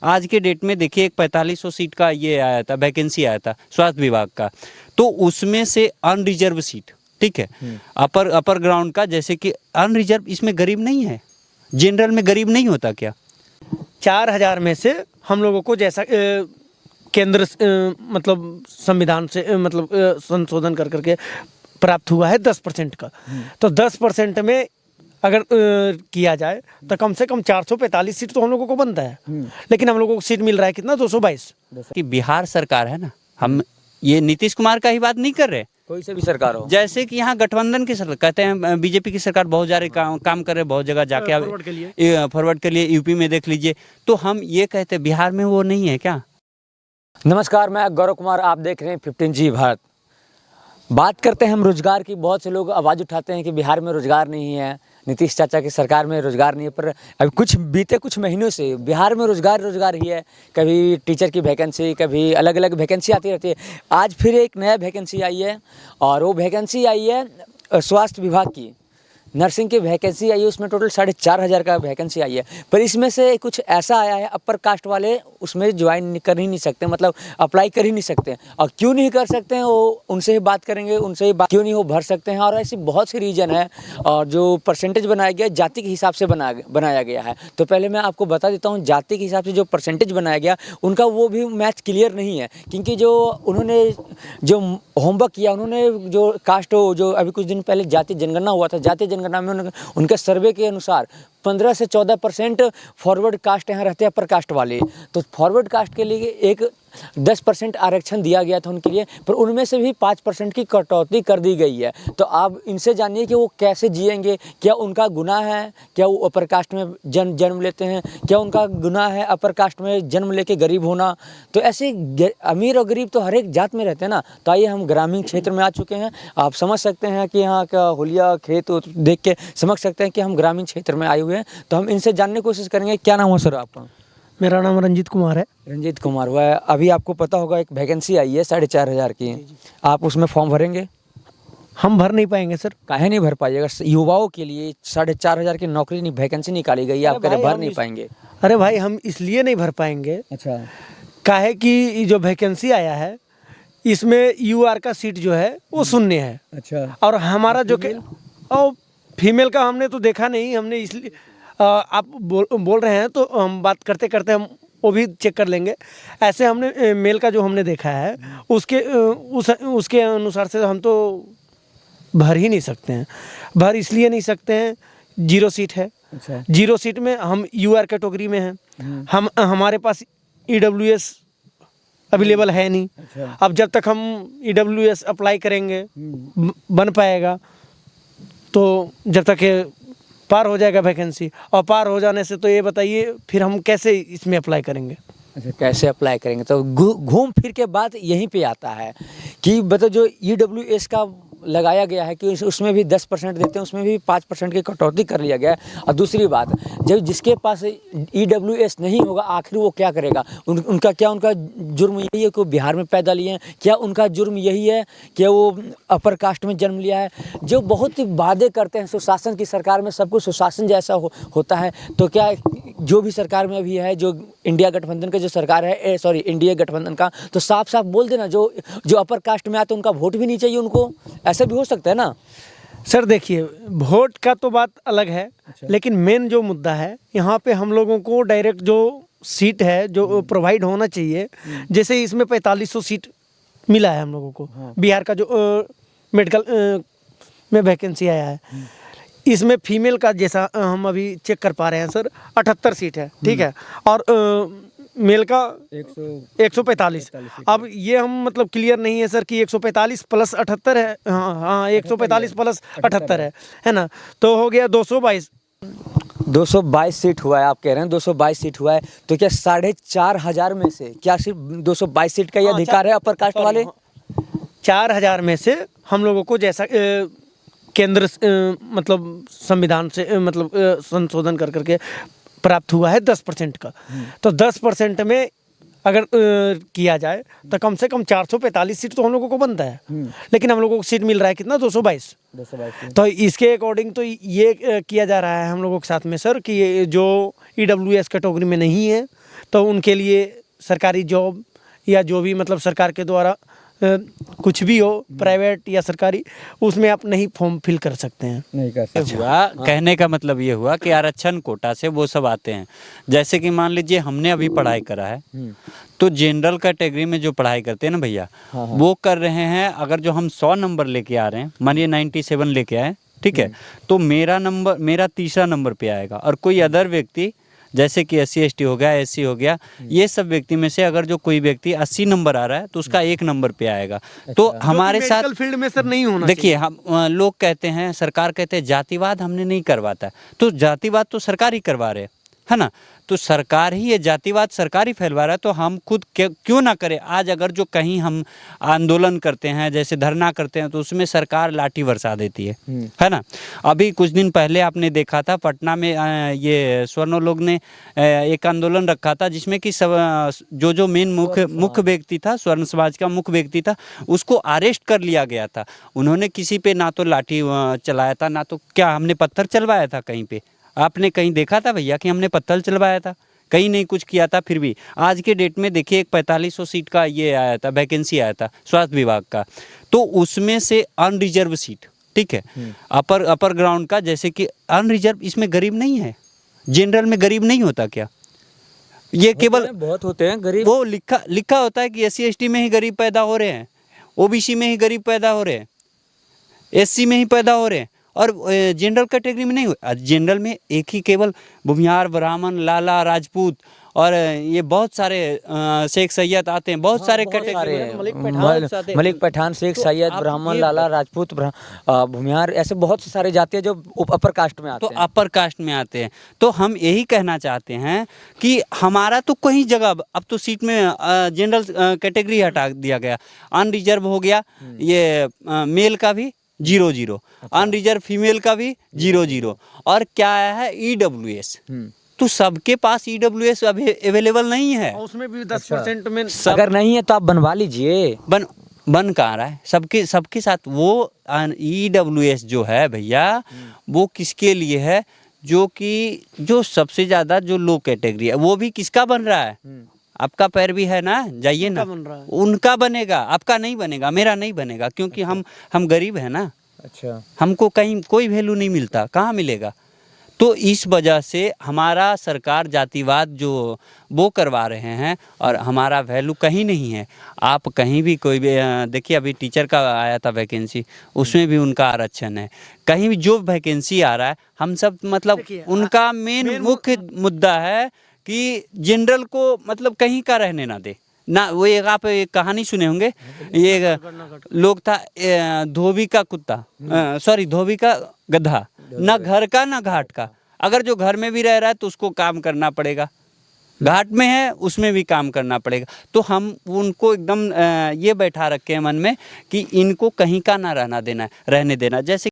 आज के डेट में देखिए एक 4500 सीट का ये आया था, वैकेंसी आया था स्वास्थ्य विभाग का, तो उसमें से अनरिजर्व सीट, ठीक है, अपर ग्राउंड का, जैसे कि अनरिजर्व, इसमें गरीब नहीं है, जनरल में गरीब नहीं होता क्या? 4000 में से हम लोगों को जैसा केंद्र मतलब संविधान से संशोधन कर करके प्राप्त हुआ है 10% का, तो 10% में अगर किया जाए तो कम से कम 445 सीट तो हम लोगों को बनता है। लेकिन हम लोगों को सीट मिल रहा है कितना, 222। कि बिहार सरकार है ना, हम ये नीतीश कुमार का ही बात नहीं कर रहे, कोई से भी सरकार हो, जैसे कि यहाँ गठबंधन की सरकार, कहते हैं बीजेपी की सरकार बहुत सारे काम कर रहे, बहुत जगह जाके फॉरवर्ड के लिए यूपी में देख लीजिए, तो हम ये कहते हैं बिहार में वो नहीं है क्या? नमस्कार, मैं गौरव कुमार, आप देख रहे हैं 15G भारत। बात करते हैं हम रोजगार की। बहुत से लोग आवाज़ उठाते हैं कि बिहार में रोजगार नहीं है, नीतीश चाचा की सरकार में रोजगार नहीं है, पर अभी बीते कुछ महीनों से बिहार में रोजगार ही है। कभी टीचर की वैकेंसी, कभी अलग अलग वैकेंसी आती रहती है। आज फिर एक नया वैकेंसी आई है, और वो वैकेंसी आई है स्वास्थ्य विभाग की। नर्सिंग की वैकेंसी आई है, उसमें टोटल 4500 का वैकेंसी आई है। पर इसमें से कुछ ऐसा आया है, अपर कास्ट वाले उसमें ज्वाइन कर ही नहीं सकते, मतलब अप्लाई कर ही नहीं सकते। और क्यों नहीं कर सकते हैं वो उनसे ही बात करेंगे, उनसे ही बात, क्यों नहीं वो भर सकते हैं। और ऐसी बहुत सी रीजन है, और जो परसेंटेज बनाया गया जाति के हिसाब से बनाया गया है। तो पहले मैं आपको बता देता हूँ, जाति के हिसाब से जो परसेंटेज बनाया गया उनका वो भी मैथ क्लियर नहीं है, क्योंकि जो उन्होंने जो होमवर्क किया, उन्होंने जो कास्ट, जो अभी कुछ दिन पहले जातीय जनगणना हुआ था, जातीय जनगणना में उनके सर्वे के अनुसार 15 से 14% फॉरवर्ड कास्ट यहाँ रहते हैं, अपर कास्ट वाले। तो फॉरवर्ड कास्ट के लिए एक 10% आरक्षण दिया गया था उनके लिए, पर उनमें से भी 5% की कटौती कर दी गई है। तो आप इनसे जानिए कि वो कैसे जिएंगे, क्या उनका गुनाह है, क्या वो अपर कास्ट में जन्म लेते हैं, क्या उनका गुनाह है अपर कास्ट में जन्म लेके गरीब होना। तो ऐसे अमीर और गरीब तो हर एक जात में रहते हैं ना। तो आइए, हम ग्रामीण क्षेत्र में आ चुके हैं, आप समझ सकते हैं कि यहाँ का हुलिया खेत देख के समझ सकते हैं कि हम ग्रामीण क्षेत्र में आए हुए हैं। तो हम इनसे जानने की कोशिश करेंगे। क्या नाम है सर आपका? मेरा नाम रंजीत कुमार है। रंजीत कुमार हुआ है। अभी आपको पता होगा एक वैकेंसी आई है 4500 की, आप उसमें फॉर्म भरेंगे? हम भर नहीं पाएंगे सर। काहे नहीं भर पाइएगा? युवाओं के लिए 4500 की नौकरी वैकेंसी निकाली गई है, आप कह रहे भर नहीं पाएंगे? अरे भाई, हम इसलिए नहीं भर पाएंगे, अच्छा, काहे कि जो वैकेंसी आया है इसमें यूआर का सीट जो है वो शून्य है। अच्छा, और हमारा जो और फीमेल का हमने तो देखा नहीं, हमने इसलिए आप बोल रहे हैं तो हम बात करते करते हम वो भी चेक कर लेंगे। ऐसे हमने मेल का जो हमने देखा है उसके अनुसार से हम तो भर ही नहीं सकते हैं। भर इसलिए नहीं सकते हैं, 0 सीट है। अच्छा, 0 सीट में हम यूआर कैटेगरी में हैं, हमारे पास ईडब्ल्यूएस अवेलेबल है नहीं। अच्छा, अब जब तक हम ईडब्ल्यूएस अप्लाई करेंगे बन पाएगा, तो जब तक ये पार हो जाएगा वैकेंसी, और पार हो जाने से तो ये बताइए फिर हम कैसे इसमें अप्लाई करेंगे। अच्छा, कैसे अप्लाई करेंगे? तो घूम फिर के बात यहीं पे आता है कि मतलब जो EWS का लगाया गया है कि उसमें भी 10% देते हैं, उसमें भी 5% की कटौती कर लिया गया है। और दूसरी बात, जब जिसके पास EWS नहीं होगा, आखिर वो क्या करेगा? उनका जुर्म यही है कि वो बिहार में पैदा लिए हैं? क्या उनका जुर्म यही है कि वो अपर कास्ट में जन्म लिया है? जो बहुत ही वादे करते हैं सुशासन की सरकार में, सब कुछ सुशासन जैसा होता है, तो क्या जो भी सरकार में अभी है, जो इंडिया गठबंधन का जो सरकार है, इंडिया गठबंधन का, तो साफ साफ बोल देना, जो अपर कास्ट में आते हैं उनका वोट भी नहीं चाहिए उनको। ऐसा भी हो सकता है ना सर? देखिए, वोट का तो बात अलग है। अच्छा, लेकिन मेन जो मुद्दा है यहाँ पे, हम लोगों को डायरेक्ट जो सीट है जो प्रोवाइड होना चाहिए, जैसे इसमें 4500 सीट मिला है हम लोगों को। बिहार का जो मेडिकल में वैकेंसी आया है, इसमें फीमेल का जैसा हम अभी चेक कर पा रहे हैं सर, 78 सीट है, ठीक है, और मेल का 145। अब ये हम मतलब क्लियर नहीं है सर कि 145 प्लस 78 है। हाँ, 145 प्लस 78 है ना, तो हो गया 222। 222 सीट हुआ है, आप कह रहे हैं 222 सीट हुआ है। तो क्या 4500 में से क्या सिर्फ 222 सीट का ही अधिकार है अपर कास्ट वाले? 4000 में से हम लोगों को जैसा केंद्र मतलब संविधान से संशोधन कर करके प्राप्त हुआ है 10% का, तो 10% में अगर किया जाए तो कम से कम 445 सीट तो हम लोगों को बनता है। लेकिन हम लोगों को सीट मिल रहा है कितना, 222। तो इसके अकॉर्डिंग तो ये किया जा रहा है हम लोगों के साथ में सर कि ये जो EWS कैटेगरी में नहीं है तो उनके लिए सरकारी जॉब या जो भी मतलब सरकार के द्वारा कुछ भी हो, प्राइवेट या सरकारी, उसमें आप नहीं फॉर्म फिल कर सकते हैं। नहीं कर सकते। हुआ कहने का मतलब ये हुआ कि आरक्षण कोटा से वो सब आते हैं। जैसे कि मान लीजिए हमने अभी पढ़ाई करा है, तो जनरल कैटेगरी में जो पढ़ाई करते हैं ना भैया, वो कर रहे हैं। अगर जो हम 100 नंबर लेके आ रहे हैं, मानिए 97 लेके आए, ठीक है, तो मेरा तीसरा नंबर पे आएगा। और कोई अदर व्यक्ति जैसे कि SC ST हो गया, SC हो गया, ये सब व्यक्ति में से अगर जो कोई व्यक्ति 80 नंबर आ रहा है तो उसका 1 नंबर पे आएगा। तो हमारे साथ मेडिकल फील्ड में सर नहीं होना देखिए, हम लोग कहते हैं, सरकार कहते हैं जातिवाद हमने नहीं करवाता, तो जातिवाद तो सरकार ही करवा रहे है ना। तो सरकार ही ये जातिवाद सरकार ही फैलवा रहा है, तो हम खुद क्यों ना करें। आज अगर जो कहीं हम आंदोलन करते हैं, जैसे धरना करते हैं, तो उसमें सरकार लाठी बरसा देती है ना। अभी कुछ दिन पहले आपने देखा था पटना में ये स्वर्ण लोग ने एक आंदोलन रखा था, जिसमें कि सब जो मेन मुख्य व्यक्ति था, स्वर्ण समाज का मुख्य व्यक्ति था, उसको अरेस्ट कर लिया गया था। उन्होंने किसी पे ना तो लाठी चलाया था, ना तो क्या हमने पत्थर चलवाया था कहीं पे। आपने कहीं देखा था भैया कि हमने पत्थर चलवाया था? कहीं नहीं कुछ किया था। फिर भी आज के डेट में देखिए, एक 4500 सीट का ये आया था, वैकेंसी आया था स्वास्थ्य विभाग का, तो उसमें से अनरिजर्व सीट, ठीक है, अपर ग्राउंड का, जैसे कि अनरिजर्व, इसमें गरीब नहीं है। जनरल में गरीब नहीं होता क्या? ये केवल बहुत होते हैं गरीब। वो लिखा होता है कि SC ST में ही गरीब पैदा हो रहे हैं, OBC में ही गरीब पैदा हो रहे हैं, SC में ही पैदा हो रहे हैं, और जनरल कैटेगरी में नहीं हुआ। जनरल में एक ही केवल भूमिहार, ब्राह्मण, लाला, राजपूत और ये बहुत सारे शेख सैयद आते हैं, बहुत सारे कैटेगरी, मलिक पठान, शेख सैयद, ब्राह्मण, लाला, राजपूत, भूमिहार, ऐसे बहुत से सारे जाति हैं जो अपर कास्ट में आते हैं। तो अपर कास्ट में आते हैं। तो हम यही कहना चाहते हैं कि हमारा तो कहीं जगह, अब तो सीट में जनरल कैटेगरी हटा दिया गया, अनरिजर्व हो गया, ये मेल का भी 0-0, अनरिजर्व फीमेल का भी 0-0, और क्या आया है EWS। तो सबके पास EWS अवेलेबल नहीं है, उसमें भी 10% में अगर नहीं है तो आप बनवा लीजिए। बन कहाँ रहा है? सबके साथ वो EWS जो है भैया, वो किसके लिए है? जो सबसे ज्यादा जो लो कैटेगरी है, वो भी किसका बन रहा है? आपका पैर भी है ना, जाइए ना, उनका बनेगा, आपका नहीं बनेगा, मेरा नहीं बनेगा, क्योंकि हम गरीब है ना। अच्छा, हमको कहीं कोई वैल्यू नहीं मिलता, कहाँ मिलेगा? तो इस वजह से हमारा सरकार जातिवाद जो वो करवा रहे हैं, और हमारा वैल्यू कहीं नहीं है। आप कहीं भी कोई भी देखिए, अभी टीचर का आया था वैकेंसी, उसमें भी उनका आरक्षण है। कहीं भी जो वैकेंसी आ रहा है, हम सब मतलब उनका मेन मुख्य मुद्दा है कि जनरल को मतलब कहीं का रहने ना दे ना। वो एक आप एक कहानी सुने होंगे, ये लोग था धोबी का कुत्ता, सॉरी धोबी का गधा, ना घर का ना घाट का। अगर जो घर में भी रह रहा है तो उसको काम करना पड़ेगा, घाट में है उसमें भी काम करना पड़ेगा। तो हम उनको एकदम ये बैठा रखे हैं मन में कि इनको कहीं का ना रहने देना। जैसे